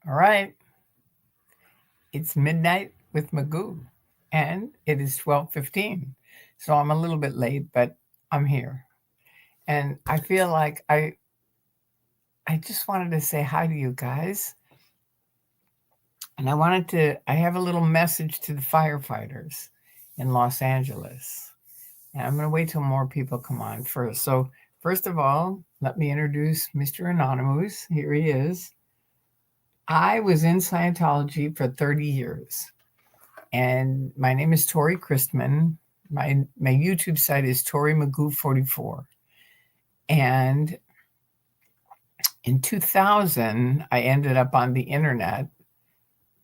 All right. It's midnight with Magoo, and it is 12:15. So I'm a little bit late, but I'm here. And I feel like I just wanted to say hi to you guys. And I have a little message to the firefighters in Los Angeles. And I'm going to wait till more people come on first. So, first of all, let me introduce Mr. Anonymous. Here he is. I was in Scientology for 30 years. And my name is Tori Christman. My YouTube site is Tori Magoo 44. And in 2000, I ended up on the internet,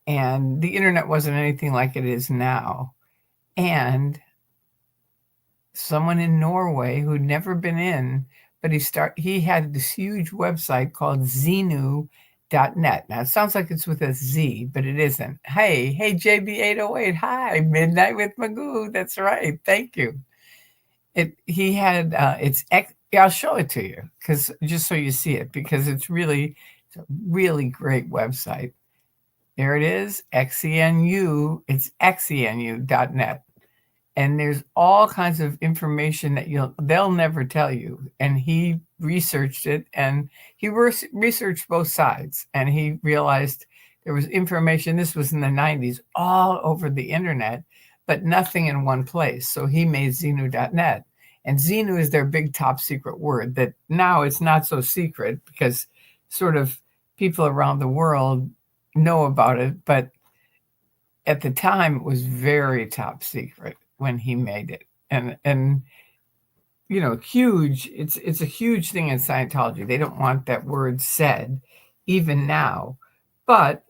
and the internet wasn't anything like it is now. And someone in Norway who'd never been in, but he had this huge website called Xenu.net. Now it sounds like it's with a Z, but it isn't. Hey, JB808. Hi, Midnight with Magoo. That's right. Thank you. He had I'll show it to you because just so you see it, because it's a really great website. There it is, XENU. It's XENU.net. And there's all kinds of information that they'll never tell you. And he researched it, and he researched both sides, and he realized there was information. This was in the 90s, all over the internet, but nothing in one place. So he made Xenu.net. And Xenu is their big top secret word that now it's not so secret because sort of people around the world know about it. But at the time, it was very top secret when he made it. And huge. It's a huge thing in Scientology. They don't want that word said, even now. But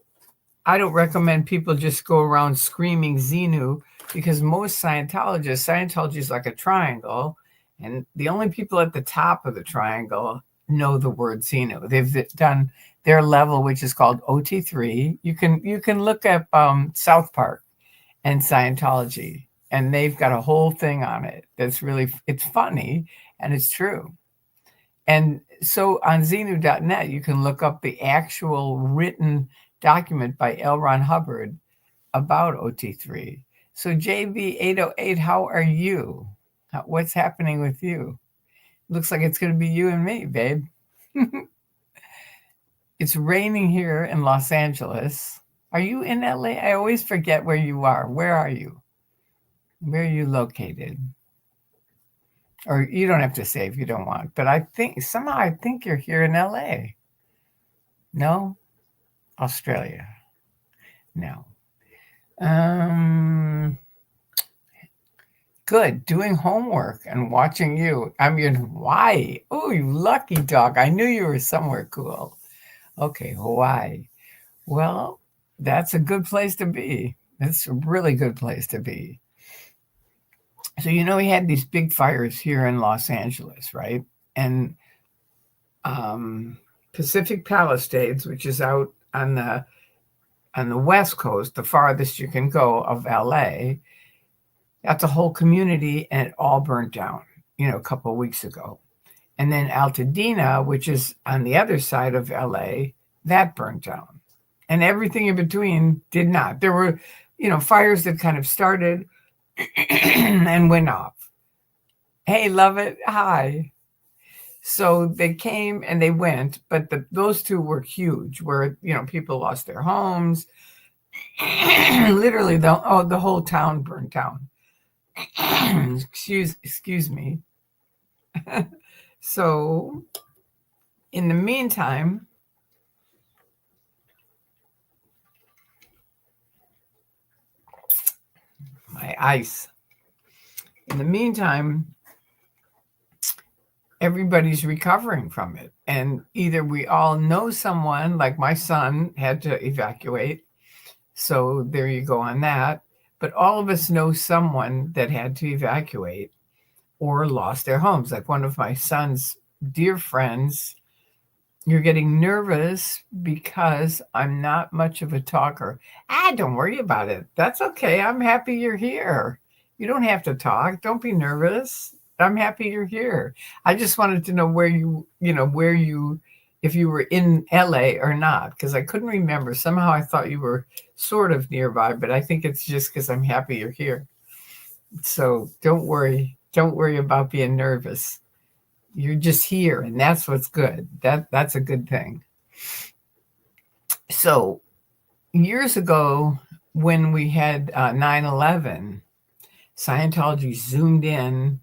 I don't recommend people just go around screaming Xenu, because most Scientology is like a triangle, and the only people at the top of the triangle know the word Xenu. They've done their level, which is called OT3. You can look up South Park and Scientology, and they've got a whole thing on it. It's funny and it's true. And so on Xenu.net, you can look up the actual written document by L. Ron Hubbard about OT3. So JB808, how are you? What's happening with you? Looks like it's going to be you and me, babe. It's raining here in Los Angeles. Are you in LA? I always forget where you are. Where are you? Where are you located? Or you don't have to say if you don't want, but I think you're here in LA. No? Australia. No. Good. Doing homework and watching you. I'm in Hawaii. Oh, you lucky dog. I knew you were somewhere cool. Okay, Hawaii. Well, that's a good place to be. It's a really good place to be. So, we had these big fires here in Los Angeles, right? And Pacific Palisades, which is out on the West Coast, the farthest you can go of LA, that's a whole community, and it all burnt down, a couple of weeks ago. And then Altadena, which is on the other side of LA, that burned down. And everything in between did not. There were, fires that kind of started and went off. Hey, love it. Hi. So they came and they went, but those two were huge, where, people lost their homes. Literally, the whole town burned down. Excuse me. So, in the meantime, my ice. In the meantime, everybody's recovering from it. And either we all know someone, like my son had to evacuate. So there you go on that. But all of us know someone that had to evacuate or lost their homes. Like one of my son's dear friends. You're getting nervous because I'm not much of a talker. Don't worry about it. That's okay. I'm happy you're here. You don't have to talk. Don't be nervous. I'm happy you're here. I just wanted to know where you if you were in LA or not, because I couldn't remember. Somehow I thought you were sort of nearby, but I think it's just because I'm happy you're here. So don't worry. Don't worry about being nervous. You're just here, and that's what's good. That's a good thing. So years ago, when we had 9/11, Scientology zoomed in,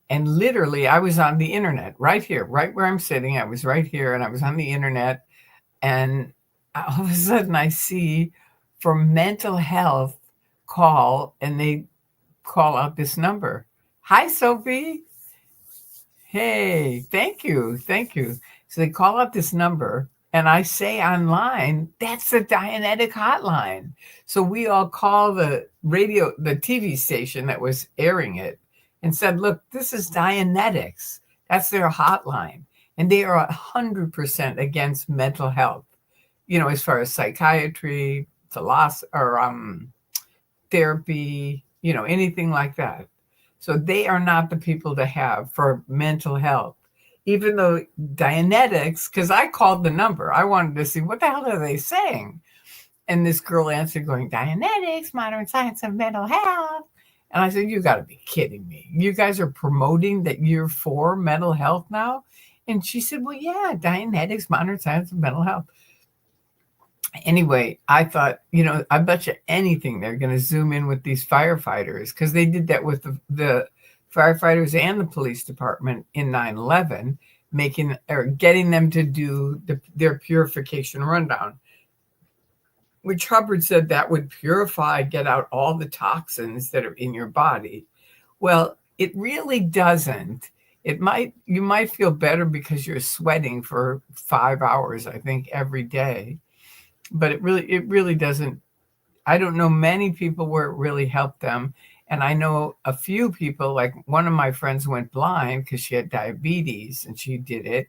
and literally I was on the internet right here, right where I'm sitting. I was right here, and I was on the internet, and all of a sudden I see for mental health call, and they call out this number. Hi, Sophie. Hey, thank you. Thank you. So they call out this number, and I say online, that's the Dianetic hotline. So we all call the TV station that was airing it and said, look, this is Dianetics. That's their hotline. And they are 100% against mental health, as far as psychiatry, philosophy, or therapy, anything like that. So they are not the people to have for mental health. Even though Dianetics, because I called the number, I wanted to see what the hell are they saying. And this girl answered going, Dianetics, modern science of mental health. And I said, you got to be kidding me. You guys are promoting that you're for mental health now? And she said, well, yeah, Dianetics, modern science of mental health. Anyway, I thought, I bet you anything they're going to zoom in with these firefighters, because they did that with the firefighters and the police department in 9/11, getting them to do their purification rundown, which Hubbard said that would purify, get out all the toxins that are in your body. Well, it really doesn't. You might feel better because you're sweating for 5 hours, I think, every day. But it really doesn't. I don't know many people where it really helped them. And I know a few people, like one of my friends went blind because she had diabetes, and she did it,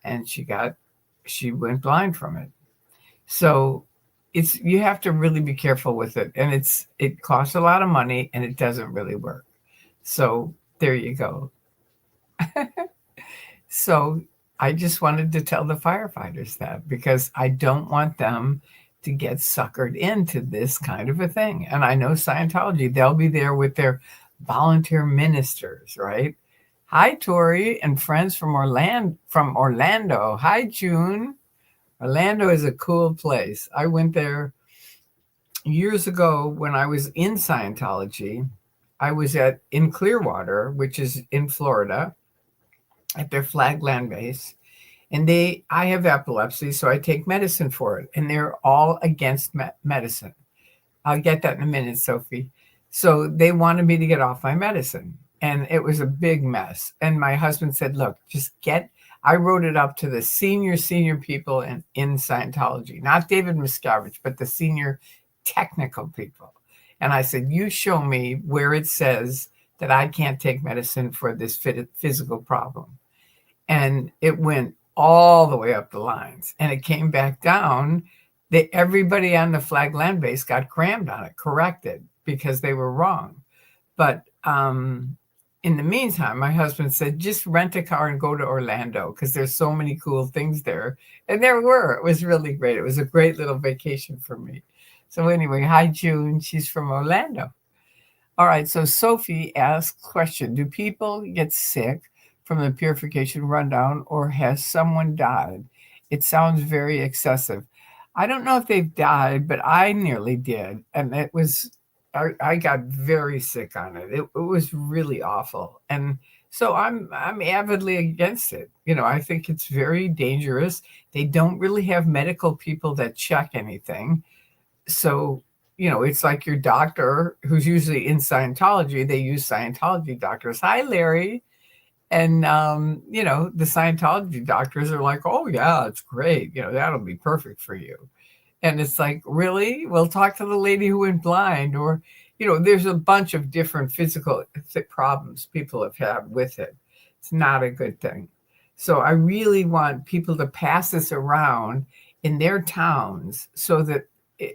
and she went blind from it. So you have to really be careful with it. And it costs a lot of money, and it doesn't really work. So there you go. So I just wanted to tell the firefighters that, because I don't want them to get suckered into this kind of a thing. And I know Scientology, they'll be there with their volunteer ministers, right? Hi, Tori and friends from Orlando. Hi, June. Orlando is a cool place. I went there years ago when I was in Scientology. I was in Clearwater, which is in Florida, at their flag land base. And I have epilepsy, so I take medicine for it. And they're all against medicine. I'll get that in a minute, Sophie. So they wanted me to get off my medicine. And it was a big mess. And my husband said, look, I wrote it up to the senior people in Scientology, not David Miscavige, but the senior technical people. And I said, you show me where it says that I can't take medicine for this physical problem. And it went all the way up the lines, and it came back down. Everybody on the flag land base got crammed on it, corrected, because they were wrong. But in the meantime, my husband said, just rent a car and go to Orlando, because there's so many cool things there. And there were. It was really great. It was a great little vacation for me. So anyway, hi, June. She's from Orlando. All right. So Sophie asks, question, do people get sick from the purification rundown, or has someone died? It sounds very excessive. I don't know if they've died, but I nearly did. And I got very sick on it. It was really awful. And so I'm avidly against it. I think it's very dangerous. They don't really have medical people that check anything. So, it's like your doctor, who's usually in Scientology. They use Scientology doctors. Hi, Larry. And, the Scientology doctors are like, oh, yeah, it's great. That'll be perfect for you. And it's like, really? Well, talk to the lady who went blind. Or, there's a bunch of different physical problems people have had with it. It's not a good thing. So I really want people to pass this around in their towns, so that,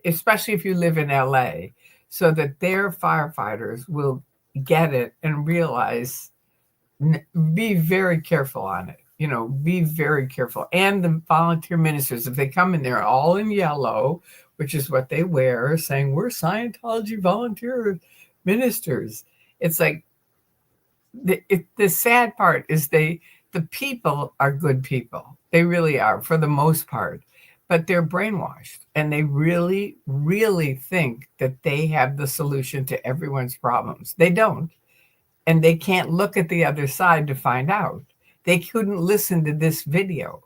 especially if you live in LA, so that their firefighters will get it and realize, be very careful on it. be very careful. And the volunteer ministers, if they come in there all in yellow, which is what they wear, saying we're Scientology volunteer ministers, it's like the sad part is the people are good people. They really are for the most part, but they're brainwashed and they really, really think that they have the solution to everyone's problems. They don't, and they can't look at the other side to find out. They couldn't listen to this video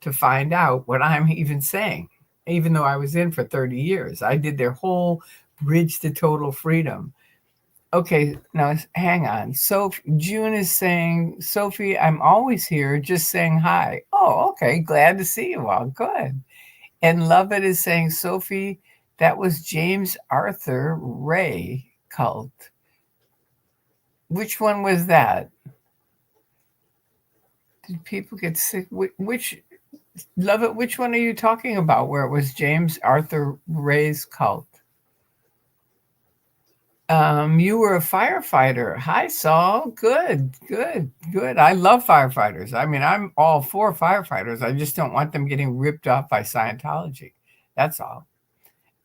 to find out what I'm even saying, even though I was in for 30 years. I did their whole bridge to total freedom. Okay, now hang on. So June is saying, Sophie, I'm always here, just saying hi. Oh, okay. Glad to see you all. Good. And Lovett is saying, Sophie, that was James Arthur Ray cult. Which one was that? Did people get sick? Which Lovett, which one are you talking about where it was James Arthur Ray's cult? You were a firefighter. Hi, Saul. Good, good, good. I love firefighters. I mean, I'm all for firefighters. I just don't want them getting ripped off by Scientology. That's all.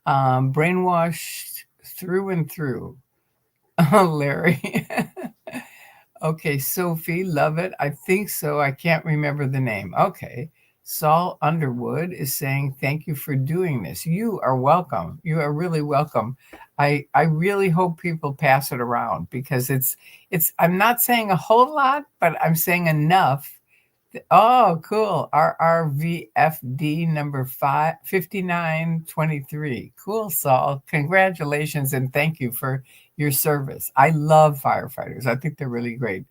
Brainwashed through and through. Larry. Okay, Sophie, love it. I think so. I can't remember the name. Okay. Saul Underwood is saying, thank you for doing this. You are welcome. You are really welcome. I really hope people pass it around because I'm not saying a whole lot, but I'm saying enough. Oh, cool. RRVFD number 5923. Cool, Saul. Congratulations and thank you for your service. I love firefighters. I think they're really great.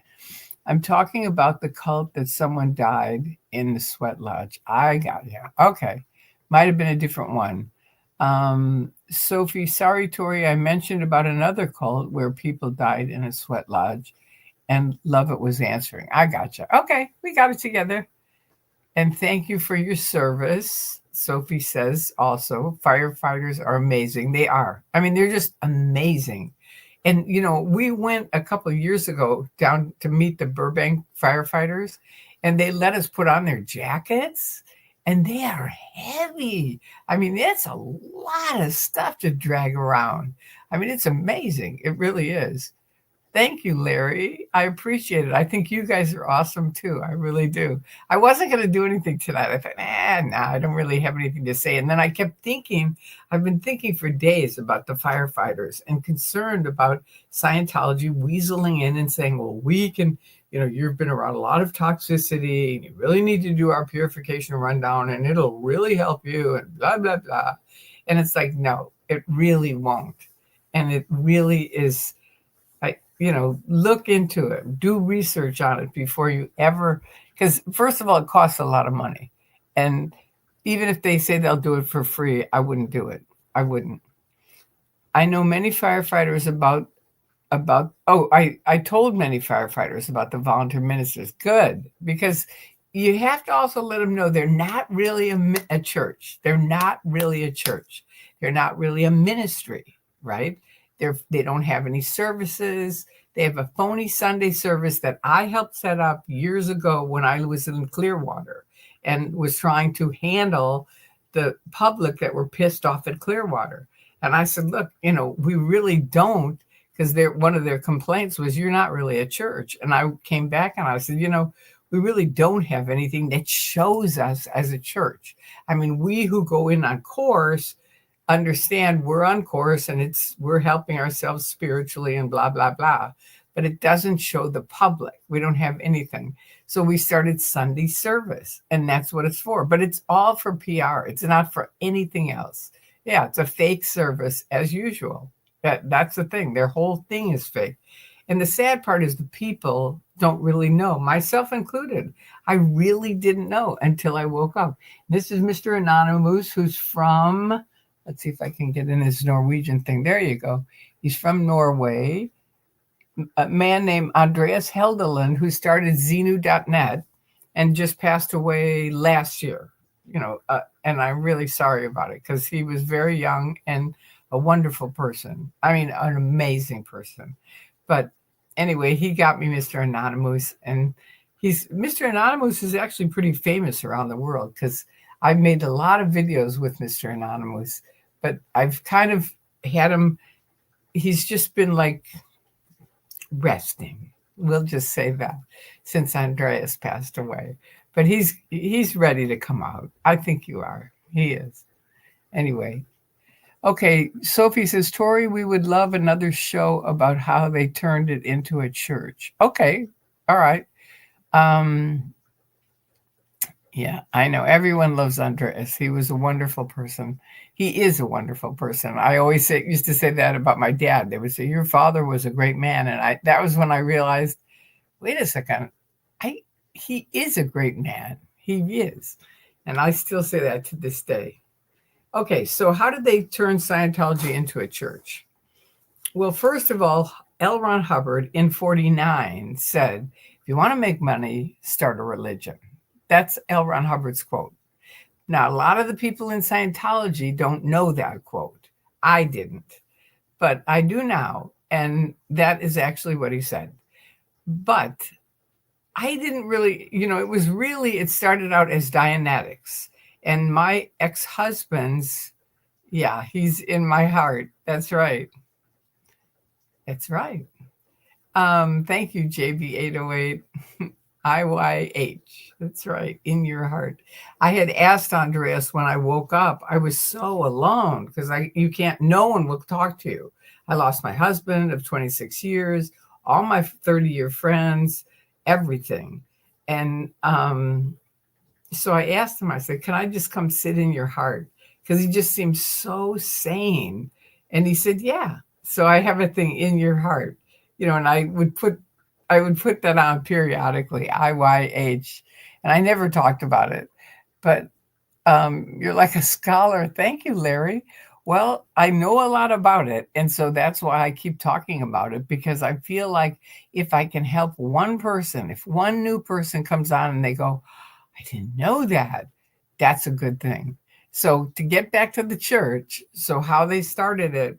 I'm talking about the cult that someone died in the sweat lodge. I got you. Okay. Might have been a different one. Sophie, sorry, Tori, I mentioned about another cult where people died in a sweat lodge and Lovett was answering. I got you. Okay. We got it together. And thank you for your service. Sophie says also, firefighters are amazing. They are. I mean, they're just amazing. And, we went a couple of years ago down to meet the Burbank firefighters, and they let us put on their jackets, and they are heavy. I mean, it's a lot of stuff to drag around. I mean, it's amazing. It really is. Thank you, Larry. I appreciate it. I think you guys are awesome too. I really do. I wasn't going to do anything tonight. I thought, I don't really have anything to say. And then I kept thinking, I've been thinking for days about the firefighters and concerned about Scientology weaseling in and saying, well, we can, you've been around a lot of toxicity and you really need to do our purification rundown and it'll really help you and blah, blah, blah. And it's like, no, it really won't. And it really is. Look into it, do research on it before you ever, because first of all, it costs a lot of money. And even if they say they'll do it for free, I wouldn't do it. I wouldn't. I know many firefighters I told many firefighters about the volunteer ministers. Good, because you have to also let them know they're not really a church. They're not really a church. They're not really a ministry, right? They don't have any services. They have a phony Sunday service that I helped set up years ago when I was in Clearwater and was trying to handle the public that were pissed off at Clearwater. And I said, look, we really don't, because one of their complaints was you're not really a church. And I came back and I said, we really don't have anything that shows us as a church. I mean, we who go in on course understand we're on course and we're helping ourselves spiritually and blah, blah, blah. But it doesn't show the public. We don't have anything. So we started Sunday service and that's what it's for. But it's all for PR. It's not for anything else. Yeah, it's a fake service as usual. That's the thing. Their whole thing is fake. And the sad part is the people don't really know, myself included. I really didn't know until I woke up. This is Mr. Anonymous, who's from, let's see if I can get in his Norwegian thing. There you go. He's from Norway. A man named Andreas Heldal, who started Xenu.net and just passed away last year. And I'm really sorry about it because he was very young and a wonderful person. I mean, an amazing person. But anyway, he got me Mr. Anonymous, and Mr. Anonymous is actually pretty famous around the world because I've made a lot of videos with Mr. Anonymous, but I've kind of had him. He's just been like resting. We'll just say that since Andreas passed away. But he's ready to come out. I think you are. He is. Anyway. Okay, Sophie says, Tori, we would love another show about how they turned it into a church. Okay. All right. Yeah, I know. Everyone loves Andreas. He was a wonderful person. He is a wonderful person. I always used to say that about my dad. They would say, your father was a great man. And that was when I realized, wait a second, he is a great man. He is. And I still say that to this day. Okay, so how did they turn Scientology into a church? Well, first of all, L. Ron Hubbard in 1949 said, if you want to make money, start a religion. That's L. Ron Hubbard's quote. Now, a lot of the people in Scientology don't know that quote. I didn't, but I do now. And that is actually what he said. But I didn't really, it started out as Dianetics. And my ex-husband's, yeah, he's in my heart. That's right. That's right. Thank you, JB808. IYH. That's right. In your heart. I had asked Andreas when I woke up, I was so alone because no one will talk to you. I lost my husband of 26 years, all my 30-year friends, everything. And so I asked him, I said, can I just come sit in your heart? Because he just seemed so sane. And he said, yeah. So I have a thing in your heart, and I would put that on periodically, IYH, and I never talked about it. But you're like a scholar. Thank you, Larry. Well, I know a lot about it. And so that's why I keep talking about it, because I feel like if I can help one person, if one new person comes on and they go, I didn't know that, that's a good thing. So to get back to the church, so how they started it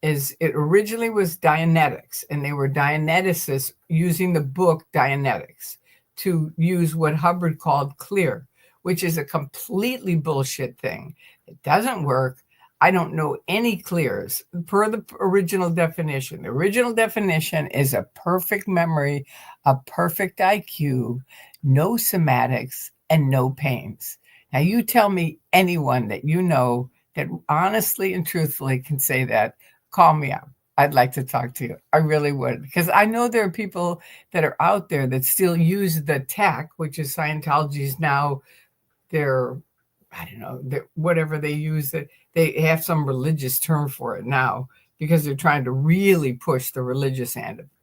is it originally was Dianetics, and they were Dianeticists using the book Dianetics to use what Hubbard called clear, which is a completely bullshit thing. It doesn't work. I don't know any clears per the original definition. The original definition is a perfect memory, a perfect IQ, no somatics, and no pains. Now, you tell me anyone that you know that honestly and truthfully can say that, call me up. I'd like to talk to you. I really would, because I know there are people that are out there that still use the tech, which is Scientology's now, whatever they use, that they have some religious term for it now, because they're trying to really push the religious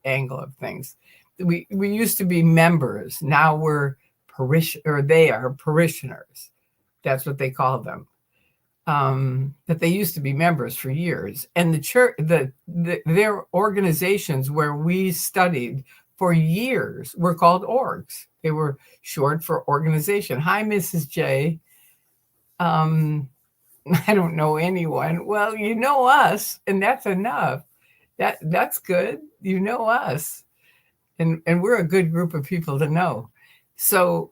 angle of things. We used to be members. Now they are parishioners. That's what they call them. That they used to be members for years. And the church, their organizations where we studied for years were called orgs. They were short for organization. Hi, Mrs. J. I don't know anyone. Well, you know us, and that's enough. That's good. You know us. And we're a good group of people to know. So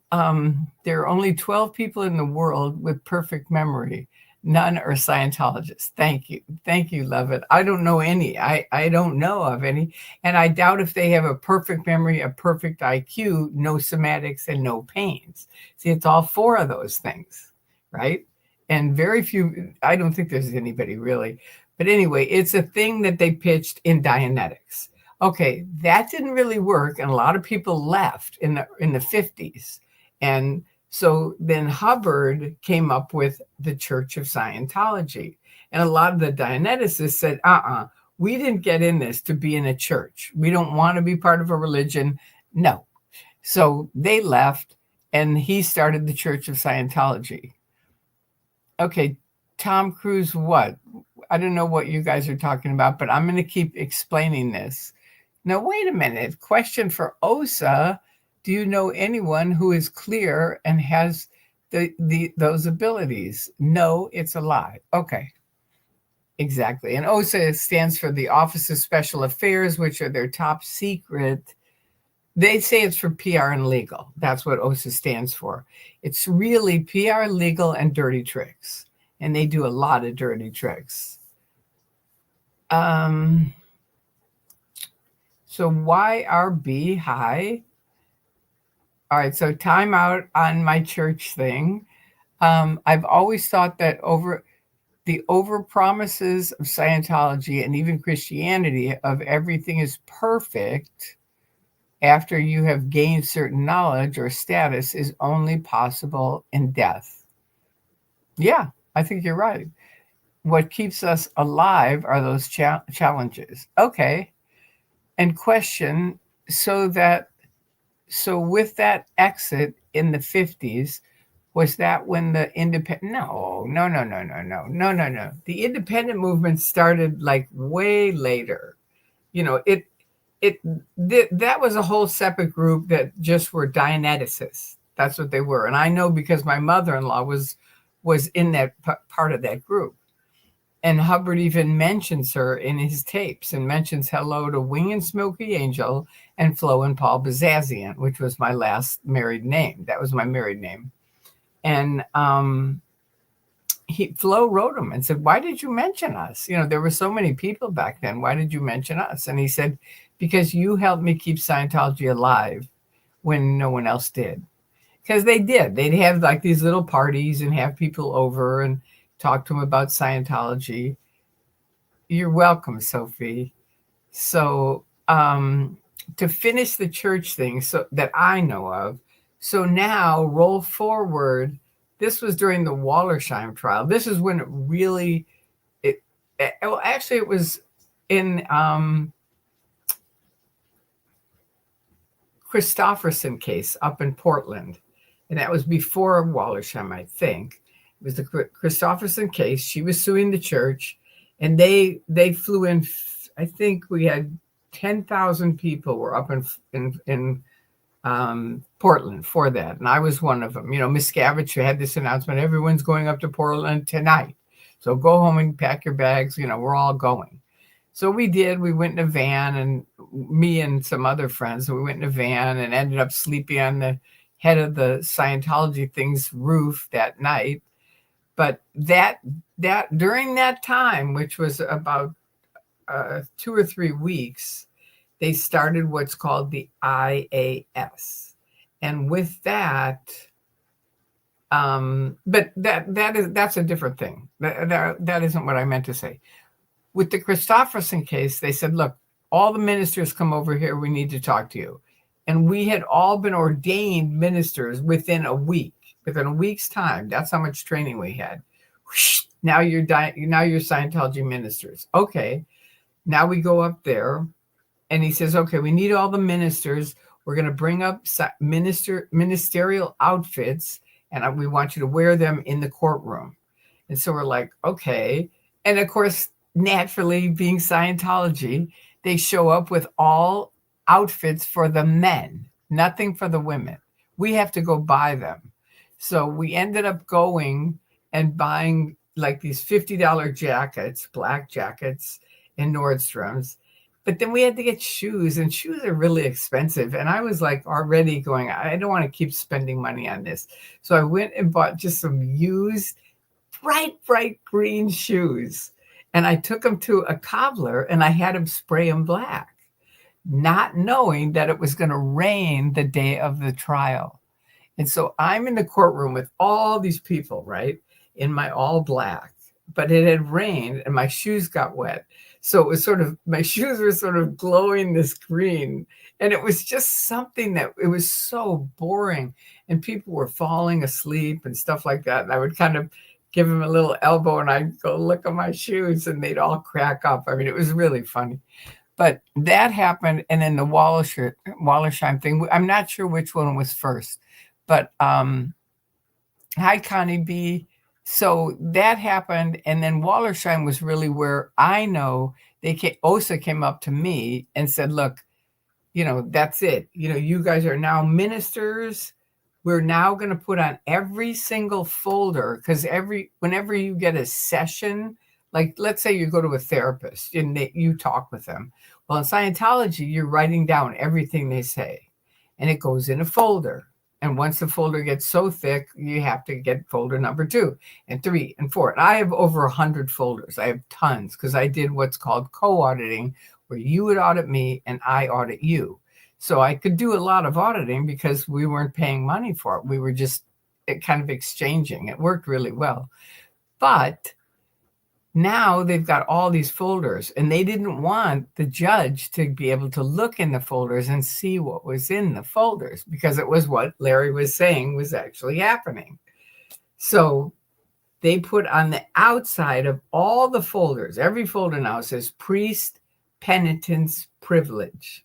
there are only 12 people in the world with perfect memory. None are Scientologists. Thank you. Thank you, Lovett. I don't know any. I don't know of any. And I doubt if they have a perfect memory, a perfect IQ, no somatics, and no pains. See, it's all four of those things, right? And very few, I don't think there's anybody really. But anyway, it's a thing that they pitched in Dianetics. Okay, that didn't really work. And a lot of people left in the 50s. And so then Hubbard came up with the Church of Scientology. And a lot of the Dianeticists said, we didn't get in this to be in a church. We don't want to be part of a religion. No. So they left, and he started the Church of Scientology. Okay, Tom Cruise, what? I don't know what you guys are talking about, but I'm going to keep explaining this. Now, wait a minute. Question for Osa. Do you know anyone who is clear and has those abilities? No, it's a lie. Okay. Exactly. And OSA stands for the Office of Special Affairs, which are their top secret They say it's for PR and legal. That's what OSA stands for. It's really PR, legal, and dirty tricks. And they do a lot of dirty tricks. Um, so YRB, hi. All right, so time out on my church thing. I've always thought that over promises of Scientology and even Christianity of everything is perfect after you have gained certain knowledge or status is only possible in death. Yeah, I think you're right. What keeps us alive are those challenges. Okay. And question, so that so with that exit in the 50s, was that when the independent? No, no, no, no, no, no, no, no, no. The independent movement started like way later. You know, that was a whole separate group that just were Dianeticists. That's what they were, and I know because my mother-in-law was in that part of that group. And Hubbard even mentions her in his tapes and mentions hello to Wing and Smoky Angel and Flo and Paul Bazazian, which was my last married name. That was my married name. And Flo wrote him and said, "Why did you mention us? You know, there were so many people back then. Why did you mention us?" And he said, "Because you helped me keep Scientology alive when no one else did." Because they did. They'd have like these little parties and have people over and talk to them about Scientology. You're welcome, Sophie. So, to finish the church thing, so that I know of, so now roll forward. This was during the Wallersheim trial. This is when it really, well, actually, it was in Christofferson case up in Portland, and that was before Wallersheim, I think. It was the Christofferson case. She was suing the church, and they flew in. I think we had 10,000 people were up in Portland for that, and I was one of them. You know, Miscavige had this announcement: everyone's going up to Portland tonight, so go home and pack your bags. You know, we're all going. So we did. We went in a van, and me and some other friends. We went in a van and ended up sleeping on the head of the Scientology thing's roof that night. But that during that time, which was about 2 or 3 weeks, they started what's called the IAS, and with that, but that's a different thing. That isn't what I meant to say. With the Christofferson case, they said, "Look, all the ministers come over here. We need to talk to you," and we had all been ordained ministers within a week. Within a week's time, that's how much training we had. Now you're Scientology ministers. Okay. Now we go up there, and he says, "Okay, we need all the ministers. We're going to bring up ministerial outfits, and we want you to wear them in the courtroom." And so we're like, okay. And of course, naturally, being Scientology, they show up with all outfits for the men, nothing for the women. We have to go buy them. So we ended up going and buying like these $50 jackets, black jackets in Nordstrom's. But then we had to get shoes, and shoes are really expensive. And I was like already going, I don't want to keep spending money on this. So I went and bought just some used, bright green shoes. And I took them to a cobbler, and I had him spray them black, not knowing that it was going to rain the day of the trial. And so I'm in the courtroom with all these people, right, in my all black, but it had rained and my shoes got wet. So it was my shoes were sort of glowing this green. And it was just something that it was so boring. And people were falling asleep and stuff like that. And I would kind of give them a little elbow, and I'd go look at my shoes, and they'd all crack up. I mean, it was really funny. But that happened. And then the Wallersheim thing, I'm not sure which one was first. But hi, Connie B. So that happened, and then Wallersheim was really where I know OSA came up to me and said, "Look, you know, that's it. You know, you guys are now ministers. We're now going to put on every single folder, because whenever you get a session, like let's say you go to a therapist and you talk with them. Well, in Scientology, you're writing down everything they say. and it goes in a folder. And once the folder gets so thick, you have to get folder number 2 and 3 and 4. And I have over 100 folders. I have tons because I did what's called co-auditing, where you would audit me and I audit you. So I could do a lot of auditing because we weren't paying money for it. We were just kind of exchanging. It worked really well. But now they've got all these folders, and they didn't want the judge to be able to look in the folders and see what was in the folders, because it was what Larry was saying was actually happening. So they put on the outside of all the folders, every folder now says priest penitence privilege,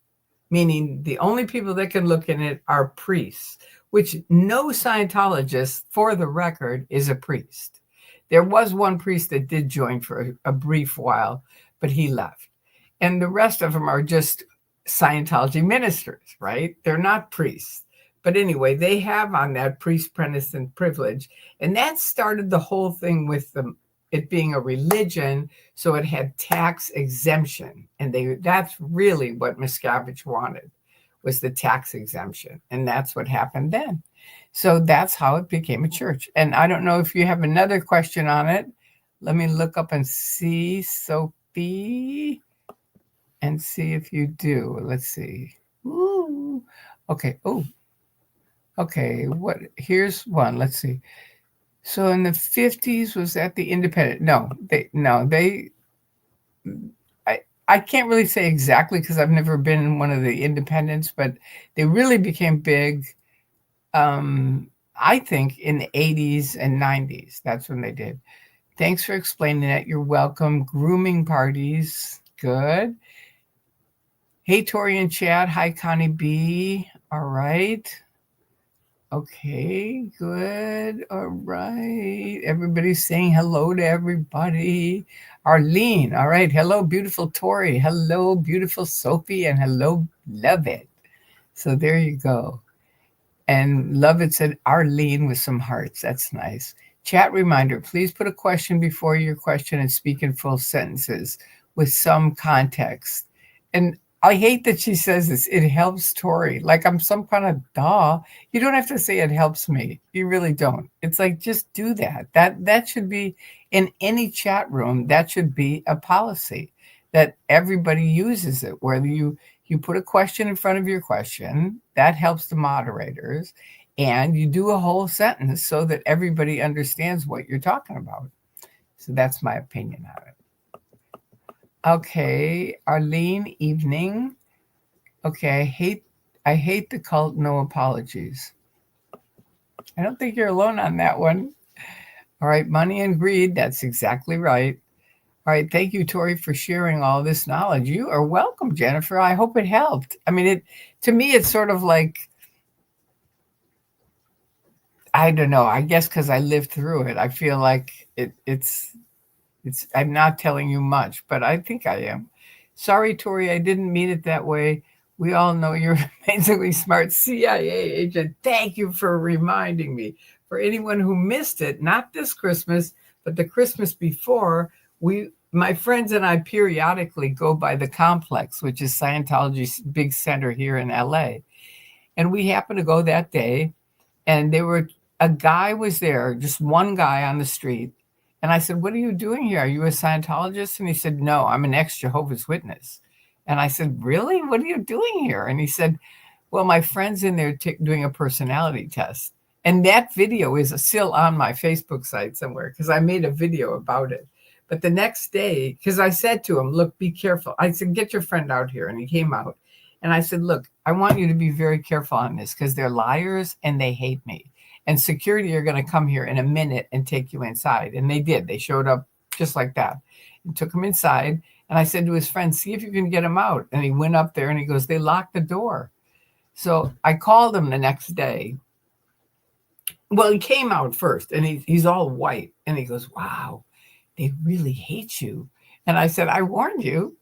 meaning the only people that can look in it are priests, which no Scientologist, for the record, is a priest. There was one priest that did join for a brief while, but he left. And the rest of them are just Scientology ministers, right? They're not priests. But anyway, they have on that priest penitent privilege. And that started the whole thing with it being a religion. So it had tax exemption. And that's really what Miscavige wanted, was the tax exemption. And that's what happened then. So that's how it became a church. And I don't know if you have another question on it. Let me look up and see, Sophie, and see if you do. Let's see. Ooh. Okay. Oh, okay. Here's one. Let's see. So in the 50s, was that the independent? No, I can't really say exactly because I've never been in one of the independents, but they really became big. I think in the 80s and 90s, that's when they did. Thanks for explaining that. You're welcome. Grooming parties. Good. Hey, Tori and Chad. Hi, Connie B. All right. Okay, good. All right. Everybody's saying hello to everybody. Arlene. All right. Hello, beautiful Tori. Hello, beautiful Sophie. And hello, Love It. So there you go. And Love It said Arlene with some hearts. That's nice. Chat reminder, please put a question before your question and speak in full sentences with some context. And I hate that she says this. It helps Tori. Like I'm some kind of duh. You don't have to say it helps me. You really don't. It's like, just do that. That should be in any chat room. That should be a policy that everybody uses it, whether you put a question in front of your question, that helps the moderators, and you do a whole sentence so that everybody understands what you're talking about. So that's my opinion on it. Okay, Arlene, evening. Okay, I hate the cult, no apologies. I don't think you're alone on that one. All right, money and greed, that's exactly right. All right, thank you, Tori, for sharing all this knowledge. You are welcome, Jennifer. I hope it helped. I mean, to me, it's sort of like, I don't know, I guess because I lived through it, I feel like it's I'm not telling you much, but I think I am. Sorry, Tori, I didn't mean it that way. We all know you're amazingly smart CIA agent. Thank you for reminding me. For anyone who missed it, not this Christmas, but the Christmas before, my friends and I periodically go by the complex, which is Scientology's big center here in LA. And we happened to go that day, and a guy was there, just one guy on the street. And I said, what are you doing here? Are you a Scientologist? And he said, no, I'm an ex-Jehovah's Witness. And I said, really? What are you doing here? And he said, well, my friend's in there doing a personality test. And that video is still on my Facebook site somewhere because I made a video about it. But the next day, because I said to him, look, be careful. I said, get your friend out here. And he came out. And I said, look, I want you to be very careful on this because they're liars and they hate me. And security are going to come here in a minute and take you inside. And they did. They showed up just like that and took him inside. And I said to his friend, see if you can get him out. And he went up there and he goes, they locked the door. So I called him the next day. Well, he came out first and he's all white. And he goes, wow, they really hate you. And I said, I warned you.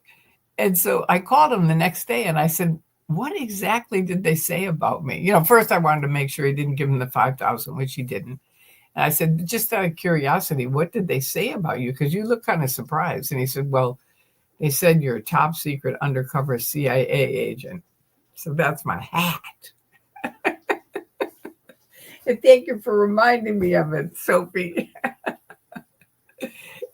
And so I called him the next day and I said, what exactly did they say about me? First I wanted to make sure he didn't give him the 5,000, which he didn't. And I said, just out of curiosity, what did they say about you? Because you look kind of surprised. And he said, well, they said you're a top secret undercover CIA agent. So that's my hat. And thank you for reminding me of it, Sophie.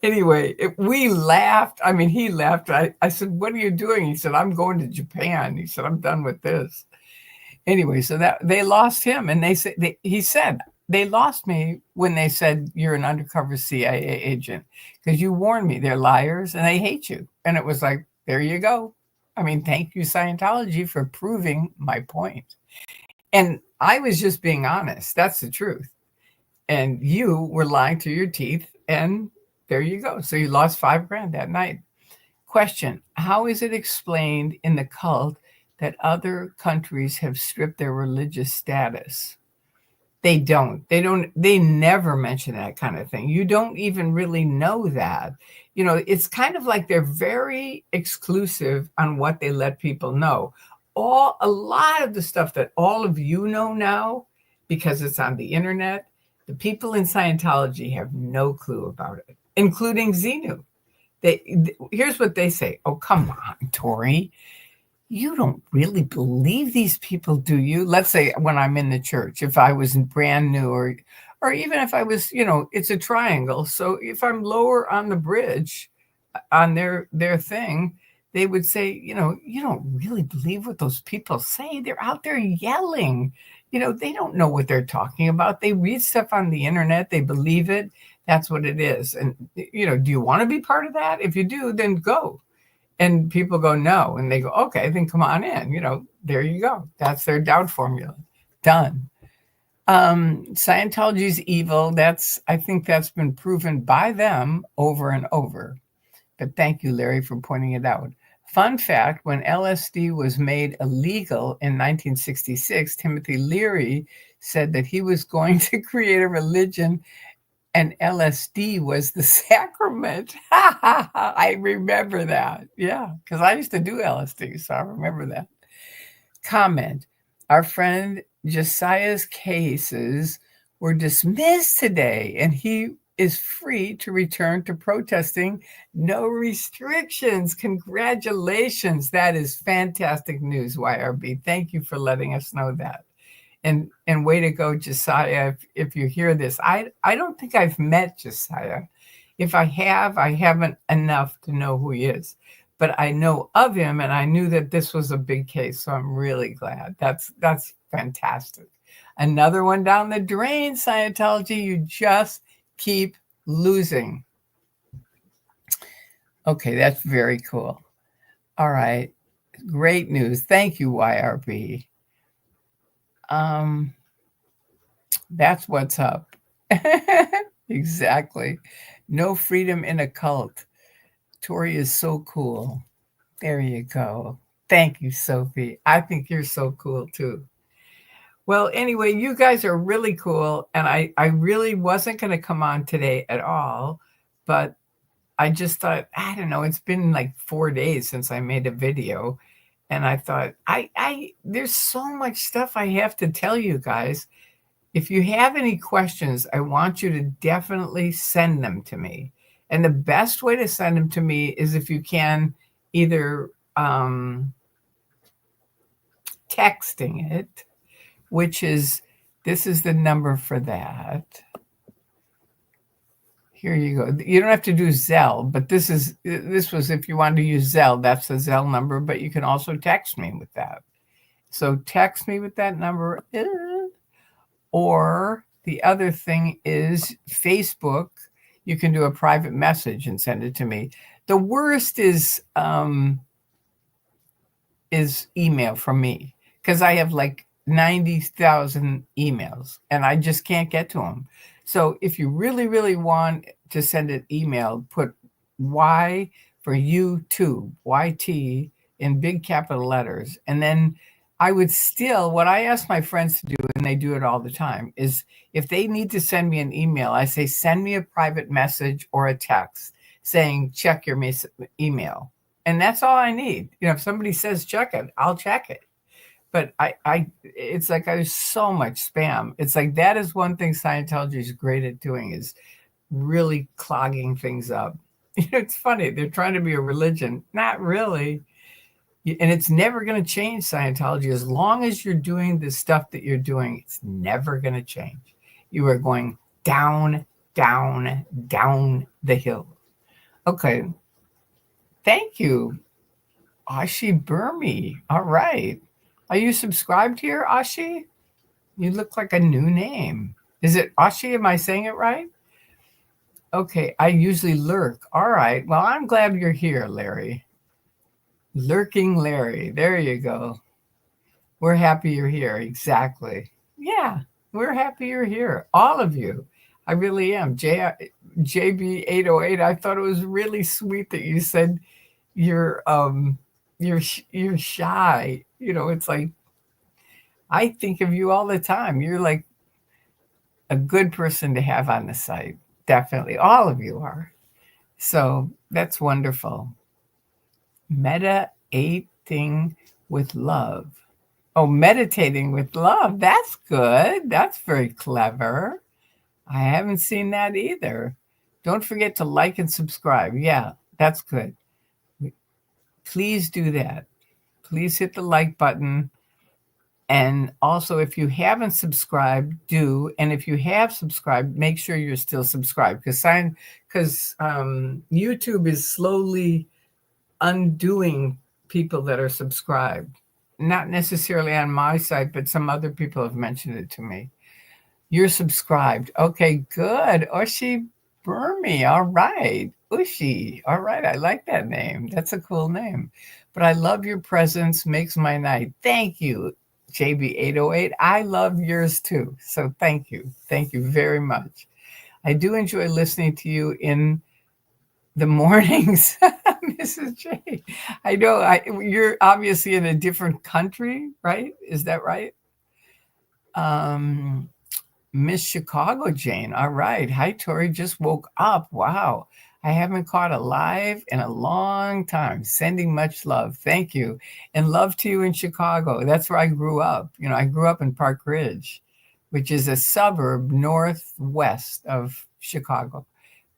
Anyway, we laughed. I mean, he laughed. I said, "What are you doing?" He said, "I'm going to Japan." He said, "I'm done with this." Anyway, so that they lost him, and he said they lost me when they said you're an undercover CIA agent because you warned me they're liars and they hate you. And it was like, there you go. I mean, thank you, Scientology, for proving my point. And I was just being honest. That's the truth. And you were lying through your teeth, and there you go. So you lost $5,000 that night. Question: how is it explained in the cult that other countries have stripped their religious status? They don't. They never mention that kind of thing. You don't even really know that. You know, it's kind of like they're very exclusive on what they let people know. A lot of the stuff that all of you know now, because it's on the internet, the people in Scientology have no clue about it, including Xenu. Here's what they say. Oh, come on, Tori. You don't really believe these people, do you? Let's say when I'm in the church, if I was brand new, or even if I was, it's a triangle. So if I'm lower on the bridge on their thing, they would say, you don't really believe what those people say. They're out there yelling. They don't know what they're talking about. They read stuff on the internet. They believe it. That's what it is. And, do you want to be part of that? If you do, then go. And people go, no. And they go, okay, then come on in. There you go. That's their doubt formula. Done. Scientology's evil. I think that's been proven by them over and over. But thank you, Larry, for pointing it out. Fun fact, when LSD was made illegal in 1966, Timothy Leary said that he was going to create a religion and LSD was the sacrament. I remember that. Yeah, because I used to do LSD, so I remember that. Comment: our friend Josiah's cases were dismissed today, and he is free to return to protesting. No restrictions. Congratulations. That is fantastic news, YRB. Thank you for letting us know that. And way to go, Josiah, if you hear this. I don't think I've met Josiah. If I have, I haven't enough to know who he is. But I know of him, and I knew that this was a big case, so I'm really glad. That's fantastic. Another one down the drain, Scientology. You just keep losing. Okay, that's very cool. All right. Great news. Thank you, YRB. That's what's up. Exactly. No freedom in a cult. Tori is so cool. There you go. Thank you, Sophie. I think you're so cool too. Well, anyway, you guys are really cool. And I really wasn't going to come on today at all, but I just thought, I don't know, it's been like 4 days since I made a video. And I thought, there's so much stuff I have to tell you guys. If you have any questions, I want you to definitely send them to me. And the best way to send them to me is if you can either texting it, which is, this is the number for that. Here you go. You don't have to do Zelle, but this was if you wanted to use Zelle, that's the Zelle number, but you can also text me with that. So text me with that number. Or the other thing is Facebook. You can do a private message and send it to me. The worst is email from me, because I have like 90,000 emails and I just can't get to them. So if you really, really want to send an email, put Y for YouTube, YT in big capital letters. And then I would still, what I ask my friends to do, and they do it all the time, is if they need to send me an email, I say, send me a private message or a text saying, check your email. And that's all I need. If somebody says check it, I'll check it. But it's like there's so much spam. It's like that is one thing Scientology is great at doing, is really clogging things up. It's funny. They're trying to be a religion. Not really. And it's never going to change, Scientology. As long as you're doing the stuff that you're doing, it's never going to change. You are going down, down, down the hill. Okay. Thank you, Ashi Burmi. All right. Are you subscribed here, Ashi? You look like a new name. Is it Ashi? Am I saying it right? Okay. I usually lurk. All right. Well, I'm glad you're here, Larry. Lurking Larry. There you go. We're happy you're here. Exactly. Yeah, we're happy you're here. All of you. I really am. JB808, I thought it was really sweet that you said you're you're shy. It's like I think of you all the time. You're like a good person to have on the site. Definitely. All of you are. So that's wonderful. Meditating with love. Oh, meditating with love. That's good. That's very clever. I haven't seen that either. Don't forget to like and subscribe. Yeah, that's good. Please do that. Please hit the like button. And also, if you haven't subscribed, do. And if you have subscribed, make sure you're still subscribed because YouTube is slowly undoing people that are subscribed. Not necessarily on my site, but some other people have mentioned it to me. You're subscribed. Okay, good. Ushi Burmi. All right. Ushi. All right. I like that name. That's a cool name. But I love your presence. Makes my night. Thank you, JB808. I love yours too. So thank you. Thank you very much. I do enjoy listening to you in the mornings, Mrs. J. I know you're obviously in a different country, right? Is that right? Miss Chicago Jane. All right. Hi, Tori. Just woke up. Wow. I haven't caught a live in a long time. Sending much love. Thank you. And love to you in Chicago. That's where I grew up. I grew up in Park Ridge, which is a suburb northwest of Chicago.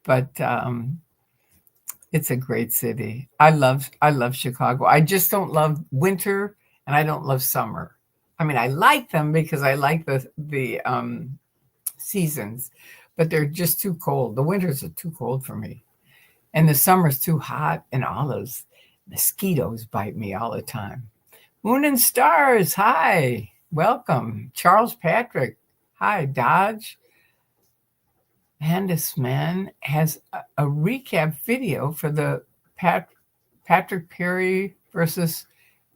But it's a great city. I love Chicago. I just don't love winter and I don't love summer. I mean, I like them because I like the seasons, but they're just too cold. The winters are too cold for me. And the summer's too hot, and all those mosquitoes bite me all the time. Moon and Stars, hi. Welcome. Charles Patrick, hi. Dodge. Handisman has a recap video for the Patrick Perry versus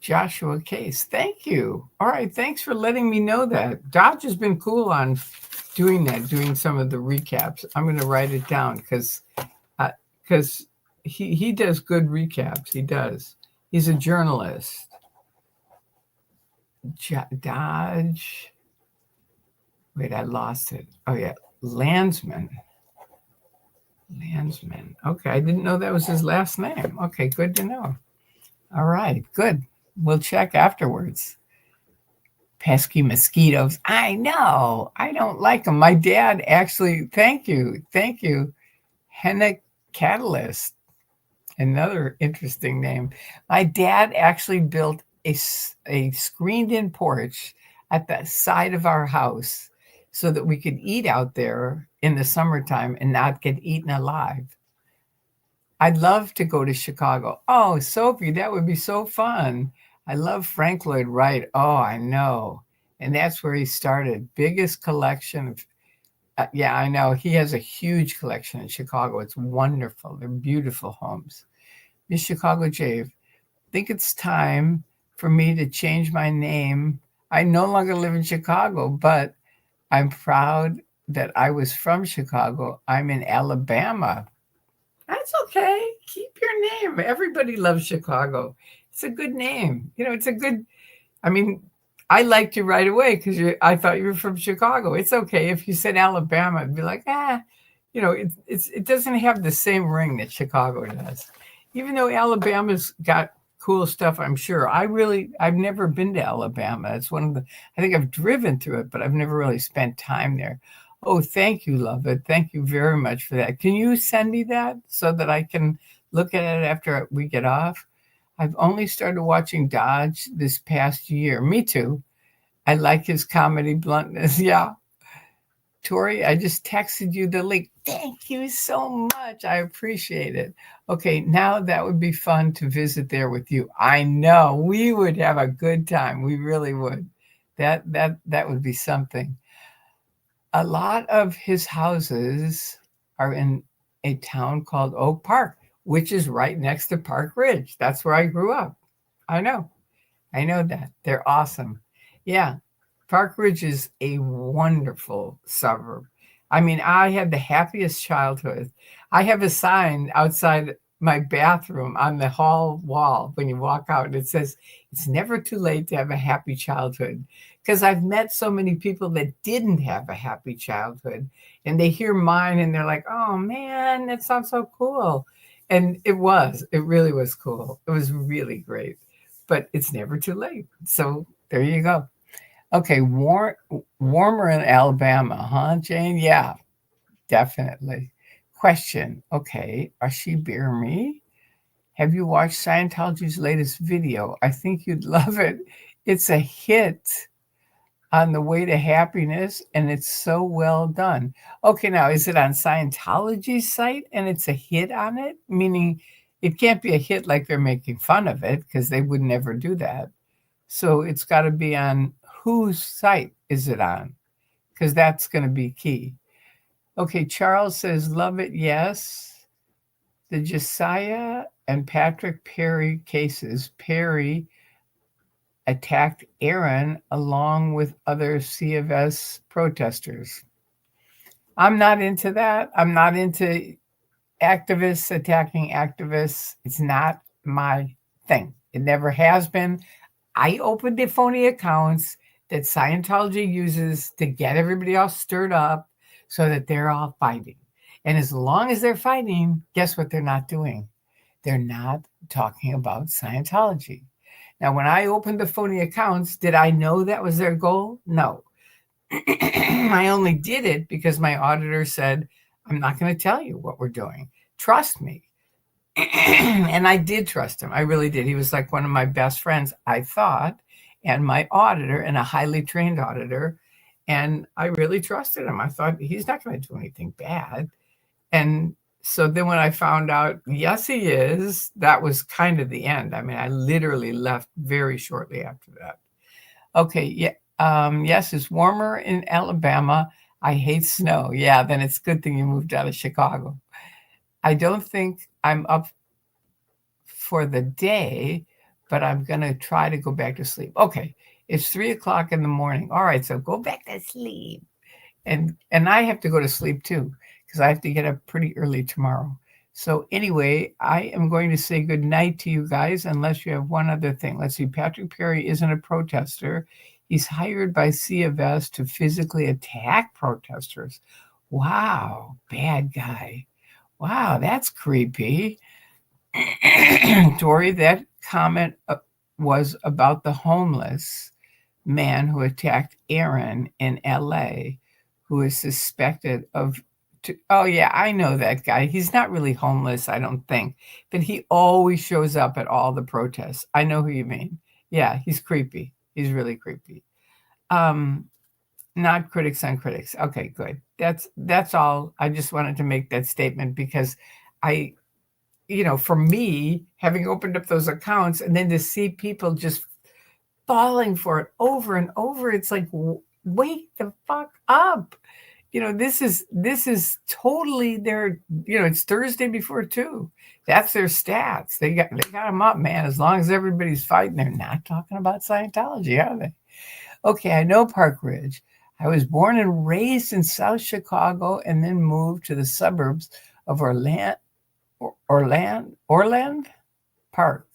Joshua case. Thank you. All right. Thanks for letting me know that. Dodge has been cool on doing some of the recaps. I'm going to write it down because he does good recaps. He does. He's a journalist. Dodge. Wait, I lost it. Oh, yeah. Landsman. Okay, I didn't know that was his last name. Okay, good to know. All right, good. We'll check afterwards. Pesky mosquitoes. I know. I don't like them. My dad actually, thank you. Henna Catalyst. Another interesting name. My dad actually built a screened-in porch at the side of our house so that we could eat out there in the summertime and not get eaten alive. I'd love to go to Chicago. Oh, Sophie, that would be so fun. I love Frank Lloyd Wright. Oh, I know. And that's where he started. Biggest collection of, yeah, I know. He has a huge collection in Chicago. It's wonderful. They're beautiful homes. Miss Chicago Jave, think it's time for me to change my name. I no longer live in Chicago, but I'm proud that I was from Chicago. I'm in Alabama. That's okay. Keep your name. Everybody loves Chicago. It's a good name. It's a good, I mean, I liked you right away because I thought you were from Chicago. It's okay. If you said Alabama, I'd be like, it doesn't have the same ring that Chicago does. Even though Alabama's got cool stuff, I'm sure. I've never been to Alabama. It's I think I've driven through it, but I've never really spent time there. Oh, thank you, Lovett. Thank you very much for that. Can you send me that so that I can look at it after we get off? I've only started watching Dodge this past year. Me too. I like his comedy bluntness. Yeah. Tori, I just texted you the link. Thank you so much. I appreciate it. Okay, now that would be fun to visit there with you. I know we would have a good time. We really would. That would be something. A lot of his houses are in a town called Oak Park, which is right next to Park Ridge. That's where I grew up. I know. I know that. They're awesome. Yeah. Park Ridge is a wonderful suburb. I mean, I had the happiest childhood. I have a sign outside my bathroom on the hall wall when you walk out. And it says, it's never too late to have a happy childhood. Because I've met so many people that didn't have a happy childhood and they hear mine and they're like, oh man, that sounds so cool. And it really was cool. It was really great, but it's never too late. So there you go. Okay, warmer in Alabama, huh, Jane? Yeah, definitely. Question. Okay, Ashi Bear Me, have you watched Scientology's latest video? I think you'd love it. It's a hit on the way to happiness, and it's so well done. Okay, now is it on Scientology's site and it's a hit on it? Meaning it can't be a hit like they're making fun of it because they would never do that. So it's got to be on whose site is it on? Because that's going to be key. Okay, Charles says, love it, yes. The Josiah and Patrick Perry cases, Perry attacked Aaron along with other C of S protesters. I'm not into that. I'm not into activists attacking activists. It's not my thing. It never has been. I opened the phony accounts that Scientology uses to get everybody all stirred up so that they're all fighting. And as long as they're fighting, guess what they're not doing? They're not talking about Scientology. Now, when I opened the phony accounts, did I know that was their goal? No. I only did it because my auditor said, I'm not going to tell you what we're doing. Trust me. And I did trust him. I really did. He was like one of my best friends, I thought, and my auditor, and a highly trained auditor. And I really trusted him. I thought he's not going to do anything bad. And so then when I found out, yes, he is, that was kind of the end. I mean, I literally left very shortly after that. Okay. Yeah. Yes, it's warmer in Alabama. I hate snow. Yeah, then it's a good thing you moved out of Chicago. I don't think I'm up for the day, but I'm going to try to go back to sleep. Okay. It's 3:00 in the morning. All right. So go back to sleep. And I have to go to sleep too, because I have to get up pretty early tomorrow. So anyway, I am going to say good night to you guys, unless you have one other thing. Let's see. Patrick Perry isn't a protester. He's hired by C of S to physically attack protesters. Wow, bad guy. Wow, that's creepy. Tori, that comment was about the homeless man who attacked Aaron in LA, who is suspected of. Oh, yeah, I know that guy. He's not really homeless, I don't think, but he always shows up at all the protests. I know who you mean. Yeah, he's creepy. He's really creepy. Not critics on critics. Okay, good. That's all. I just wanted to make that statement because for me, having opened up those accounts and then to see people just falling for it over and over, it's like, wake the fuck up. This is totally their, it's Thursday before 2. That's their stats. They got them up, man. As long as everybody's fighting, they're not talking about Scientology, are they? Okay, I know Park Ridge. I was born and raised in South Chicago and then moved to the suburbs of Orland Park.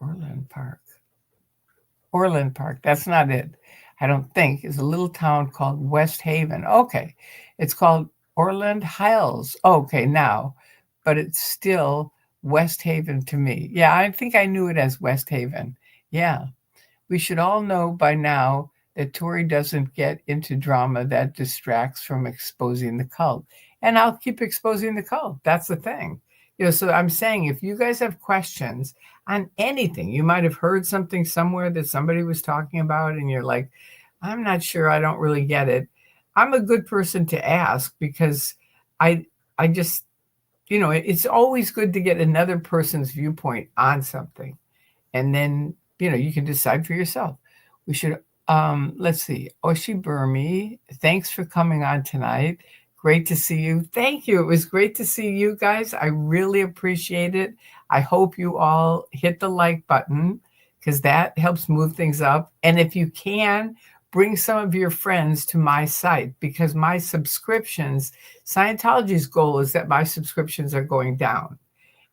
Orland Park. That's not it. I don't think. It's a little town called West Haven. Okay. It's called Orland Hills. Okay, now. But it's still West Haven to me. Yeah, I think I knew it as West Haven. Yeah. We should all know by now that Tori doesn't get into drama that distracts from exposing the cult. And I'll keep exposing the cult. That's the thing. So I'm saying if you guys have questions, on anything. You might have heard something somewhere that somebody was talking about, and you're like, I'm not sure, I don't really get it. I'm a good person to ask because I I just, it's always good to get another person's viewpoint on something. And then, you can decide for yourself. We should, let's see. Oshi Burmi, thanks for coming on tonight. Great to see you. Thank you. It was great to see you guys. I really appreciate it. I hope you all hit the like button because that helps move things up. And if you can, bring some of your friends to my site because my subscriptions, Scientology's goal is that my subscriptions are going down.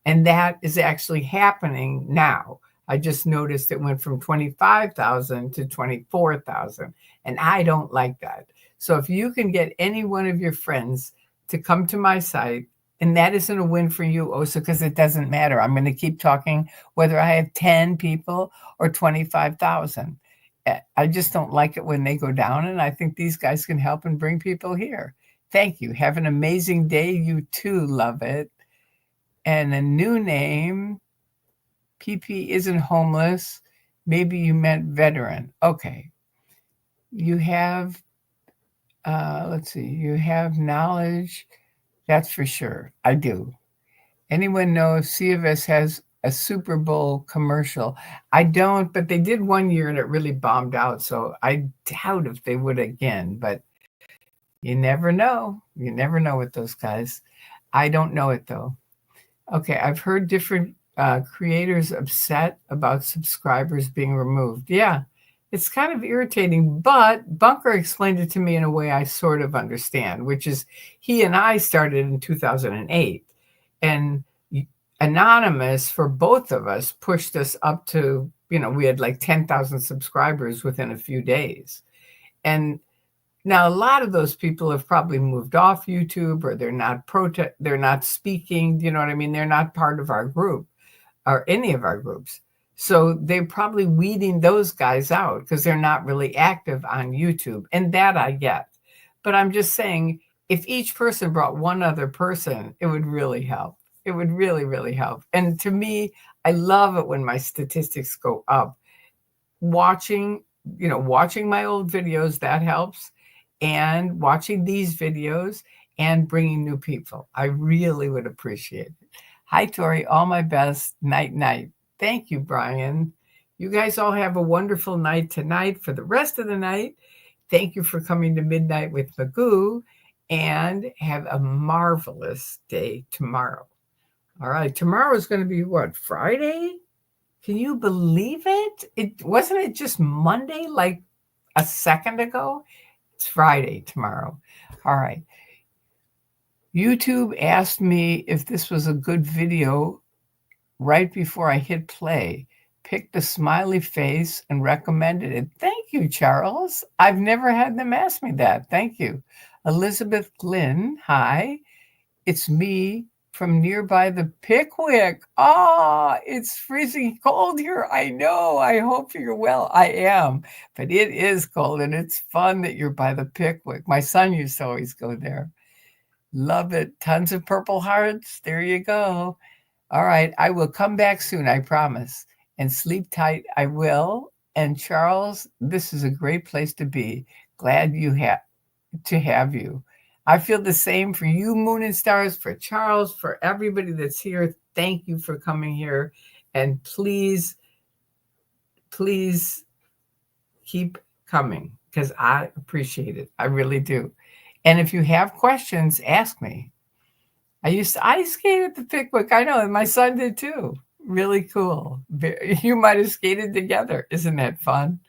And that is actually happening now. I just noticed it went from 25,000 to 24,000, and I don't like that. So if you can get any one of your friends to come to my site, and that isn't a win for you, Osa, because it doesn't matter. I'm going to keep talking whether I have 10 people or 25,000. I just don't like it when they go down, and I think these guys can help and bring people here. Thank you. Have an amazing day. You too. Love it. And a new name, PP isn't homeless. Maybe you meant veteran. Okay. You have, let's see, you have knowledge. That's for sure. I do. Anyone know if C of S has a Super Bowl commercial? I don't, but they did one year and it really bombed out. So I doubt if they would again, but you never know. You never know with those guys. I don't know it though. Okay, I've heard different creators upset about subscribers being removed. Yeah, it's kind of irritating, but Bunker explained it to me in a way I sort of understand, which is he and I started in 2008, and Anonymous for both of us pushed us up to, we had like 10,000 subscribers within a few days. And now, a lot of those people have probably moved off YouTube or they're not speaking, you know what I mean? They're not part of our group or any of our groups. So they're probably weeding those guys out because they're not really active on YouTube. And that I get. But I'm just saying, if each person brought one other person, it would really help. It would really, really help. And to me, I love it when my statistics go up. Watching my old videos, that helps. And watching these videos and bringing new people. I really would appreciate it. Hi, Tori. All my best. Night, night. Thank you, Brian. You guys all have a wonderful night tonight. For the rest of the night, thank you for coming to Midnight with Magoo, and have a marvelous day tomorrow. All right. Tomorrow is going to be what? Friday? Can you believe it? Wasn't it just Monday like a second ago? It's Friday tomorrow. All right. YouTube asked me if this was a good video right before I hit play. Picked the smiley face and recommended it. Thank you, Charles. I've never had them ask me that. Thank you. Elizabeth Glynn, hi. It's me from nearby the Pickwick. It's freezing cold here. I know. I hope you're well. I am, but it is cold and it's fun that you're by the Pickwick. My son used to always go there. Love it. Tons of purple hearts. There you go. All right. I will come back soon. I promise. And sleep tight. I will. And Charles, this is a great place to be. Glad to have you. I feel the same for you, Moon and Stars, for Charles, for everybody that's here. Thank you for coming here. And please, please keep coming because I appreciate it. I really do. And if you have questions, ask me. I skated at the Pickwick. I know, and my son did too. Really cool. You might have skated together. Isn't that fun?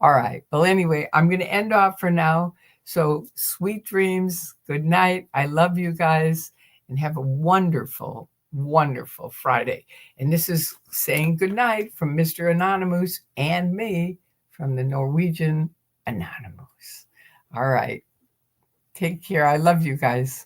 All right. Well, anyway, I'm going to end off for now. So sweet dreams. Good night. I love you guys and have a wonderful, wonderful Friday. And this is saying good night from Mr. Anonymous and me from the Norwegian Anonymous. All right. Take care. I love you guys.